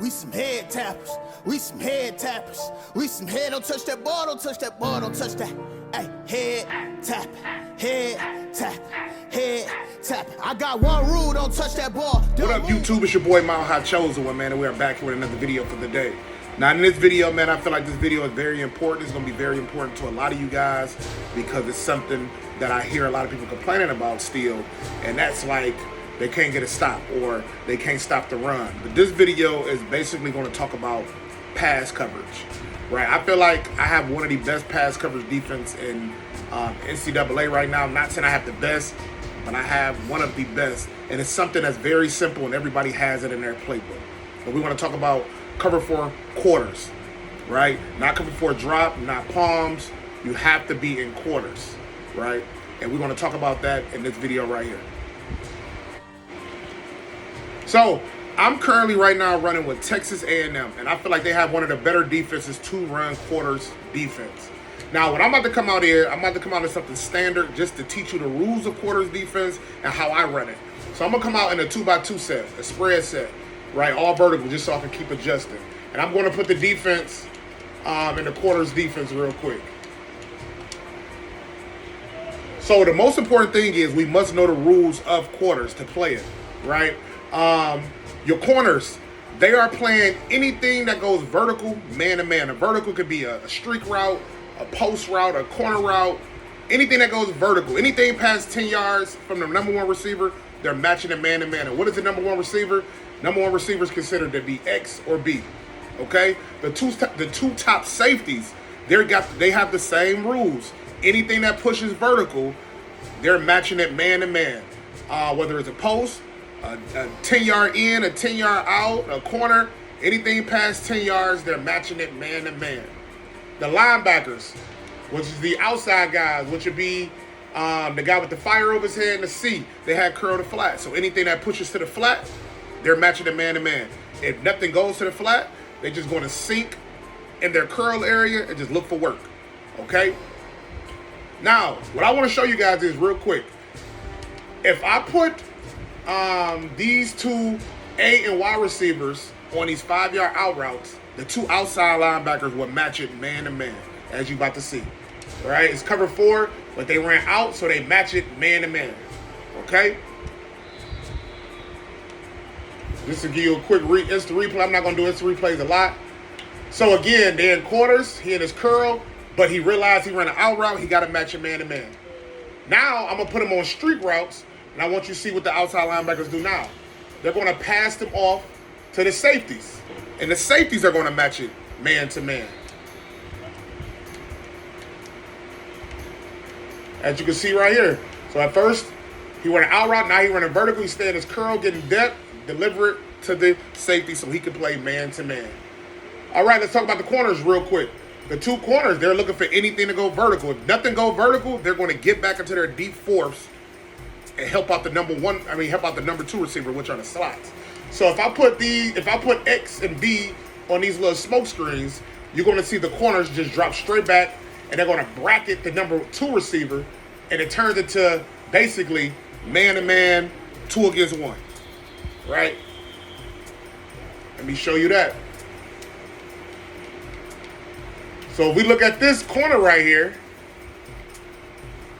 We some head tappers. We some head tappers. We some head. Don't touch that ball. Don't touch that ball. Don't touch that. Hey, head tap. Head tap. Head tap. I got one rule. Don't touch that ball. What up, YouTube? It's your boy Mile High Chosen One, man, and we are back here with another video for the day. Now, in this video, man, I feel like this video is very important. It's going to be very important to a lot of you guys because it's something that I hear a lot of people complaining about still, and that's like they can't get a stop or they can't stop the run. But this video is basically going to talk about pass coverage, right? I feel like I have one of the best pass coverage defense in NCAA right now. I'm not saying I have the best, but I have one of the best, and it's something that's very simple and everybody has it in their playbook. But we want to talk about cover for quarters, right? Not cover for a drop, not palms. You have to be in quarters, right? And we're going to talk about that in this video right here. So I'm currently right now running with Texas A&M, and I feel like they have one of the better defenses to run quarters defense. Now, when I'm about to come out here, I'm about to come out with something standard just to teach you the rules of quarters defense and how I run it. So I'm going to come out in a 2x2 set, a spread set, right? All vertical, just so I can keep adjusting. And I'm going to put the defense in the quarters defense real quick. So the most important thing is we must know the rules of quarters to play it, right? Your corners, they are playing anything that goes vertical, man-to-man. A vertical could be a streak route, a post route, a corner route, anything that goes vertical. Anything past 10 yards from the number one receiver, they're matching it man-to-man. And what is the number one receiver? Number one receiver is considered to be X or B, okay? The two top safeties, they have the same rules. Anything that pushes vertical, they're matching it man-to-man. Whether it's a post, a 10-yard in, a 10-yard out, a corner, anything past 10 yards, they're matching it man-to-man. The linebackers, which is the outside guys, which would be the guy with the fire over his head and the C, they had curl to flat. So anything that pushes to the flat, they're matching it man-to-man. If nothing goes to the flat, they're just going to sink in their curl area and just look for work, okay? Now, what I want to show you guys is real quick. If I put these two A and Y receivers on these 5-yard out routes, the two outside linebackers will match it man-to-man, as you're about to see. All right, it's cover 4, but they ran out, so they match it man-to-man, okay? Just to give you a quick instant replay. I'm not going to do instant replays a lot. So again, they're in quarters, he in his curl, but he realized he ran an out route, he got to match it man-to-man. Now, I'm going to put him on streak routes, and I want you to see what the outside linebackers do now. They're going to pass them off to the safeties, and the safeties are going to match it man-to-man. As you can see right here. So at first, he went an out route, now he running vertical, he stayed in his curl, getting depth, deliver it to the safety so he can play man-to-man. All right, let's talk about the corners real quick. The two corners, they're looking for anything to go vertical. If nothing go vertical, they're going to get back into their deep fourths and help out the number 2 receiver, which are the slots. So if I put X and B on these little smoke screens, you're going to see the corners just drop straight back, and they're going to bracket the number 2 receiver, and it turns into basically man-to-man, 2 against 1, right? Let me show you that. So if we look at this corner right here,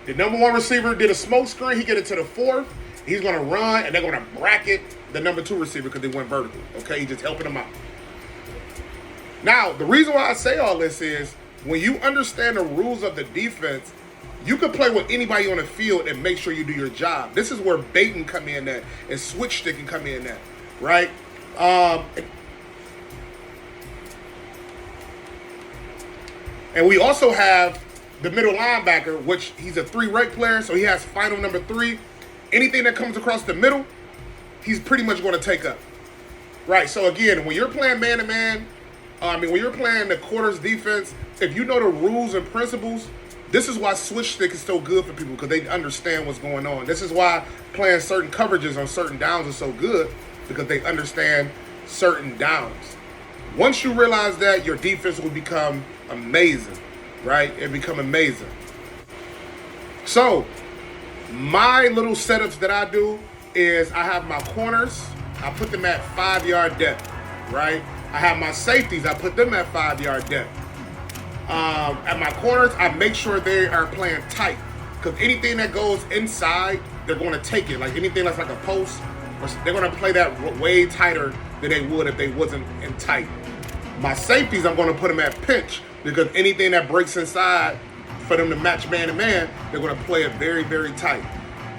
the number 1 receiver did a smoke screen. He get it to the 4th. He's going to run, and they're going to bracket the number 2 receiver because they went vertical. Okay, he's just helping them out. Now, the reason why I say all this is when you understand the rules of the defense, you can play with anybody on the field and make sure you do your job. This is where baiting come in at and switch sticking come in at, right? And we also have the middle linebacker, which he's a 3-rec player, so he has final number 3. Anything that comes across the middle, he's pretty much going to take up. Right, so again, when you're playing man-to-man, when you're playing the quarters defense, if you know the rules and principles, this is why switch stick is so good for people because they understand what's going on. This is why playing certain coverages on certain downs is so good because they understand certain downs. Once you realize that, your defense will become amazing, right? It become amazing. So, my little setups that I do is I have my corners. I put them at 5-yard depth. right? I have my safeties. I put them at 5-yard depth. At my corners, I make sure they are playing tight, because anything that goes inside, they're going to take it. Like anything that's like a post, they're going to play that way tighter than they would if they wasn't in tight. My safeties, I'm going to put them at pinch, because anything that breaks inside for them to match man-to-man, they're going to play it very, very tight.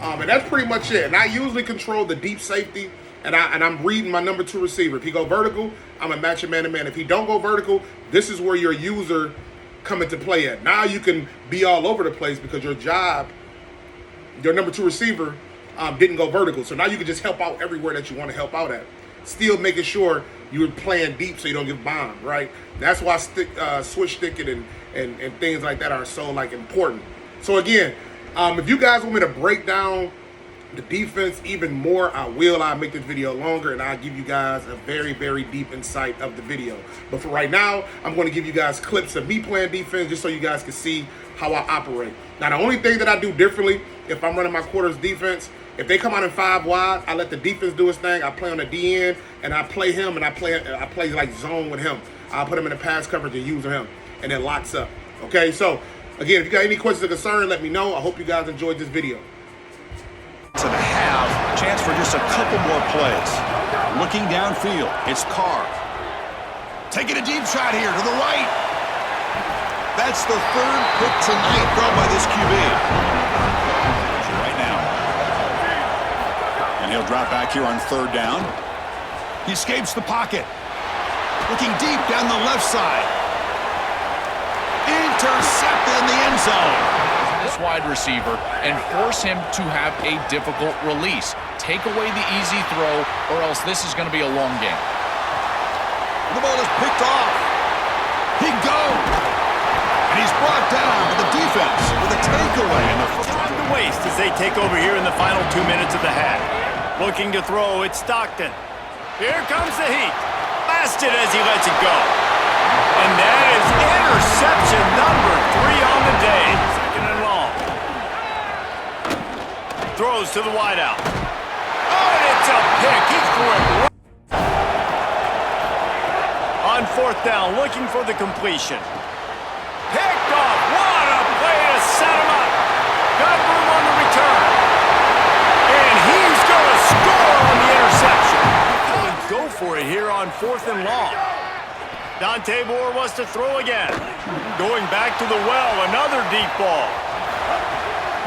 And that's pretty much it. And I usually control the deep safety, and I'm reading my number 2 receiver. If he go vertical, I'm going to match him man-to-man. If he don't go vertical, this is where your user come into play at. Now you can be all over the place because your number 2 receiver didn't go vertical. So now you can just help out everywhere that you want to help out at. Still making sure you're playing deep so you don't get bombed, right? That's why switch sticking and things like that are so like important. So again, if you guys want me to break down the defense even more, I will. I'll make this video longer and I'll give you guys a very, very deep insight of the video. But for right now, I'm going to give you guys clips of me playing defense just so you guys can see how I operate. Now, the only thing that I do differently if I'm running my quarters defense, if they come out in 5 wide, I let the defense do his thing. I play on the DN and I play him and I play like zone with him. I'll put him in the pass coverage and use him, and it locks up. Okay, so again, if you got any questions or concerns, let me know. I hope you guys enjoyed this video. And a half, chance for just a couple more plays. Looking downfield, it's Carr. Taking a deep shot here to the right. That's the 3rd pick tonight thrown by this QB. Right now. And he'll drop back here on 3rd down. He escapes the pocket. Looking deep down the left side. Intercepted in the end zone. This wide receiver and force him to have a difficult release. Take away the easy throw, or else this is going to be a long game. The ball is picked off. He goes. And he's brought down to the defense with a takeaway. Time to waste as they take over here in the final 2 minutes of the half. Looking to throw, it's Stockton. Here comes the heat. Blasted as he lets it go. And that is interception number 3 on the day. Second and long. Throws to the wideout. Oh, and it's a pick. He threw it. On 4th down, looking for the completion. Picked off. What a play to set him up. Got room on the return. And he's going to score on the interception. Go for it here on 4th and long. Dante Moore wants to throw again. Going back to the well, another deep ball.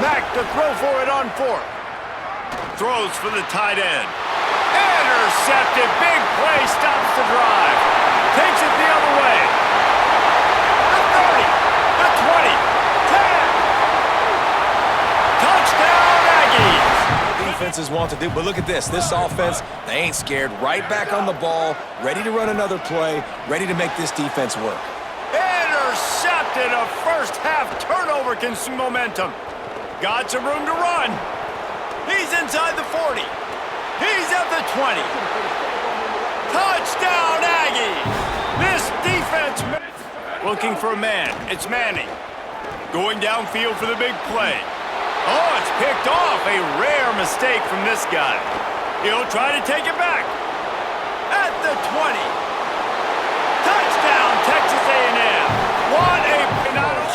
Mack to throw for it on 4th. Throws for the tight end. Intercepted. Big play. Stops the drive. Takes it the other way. The 30. The 20. 10. Touchdown, Aggies. Defenses want to do, but look at this offense, they ain't scared. Right back on the ball, ready to run another play, ready to make this defense work. Intercepted. A first half turnover consume momentum. Got some room to run. He's inside the 40. He's at the 20. Touchdown, Aggie. This defense looking for a man. It's Manning. Going downfield for the big play. Oh, it's picked off. A rare mistake from this guy. He'll try to take it back. At the 20. Touchdown, Texas A&M. What a...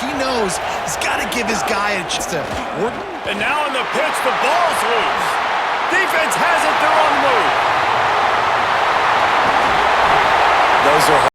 He knows he's got to give his guy a chance to work. And now in the pitch, the ball's loose. Defense has it. They're on the move. Those are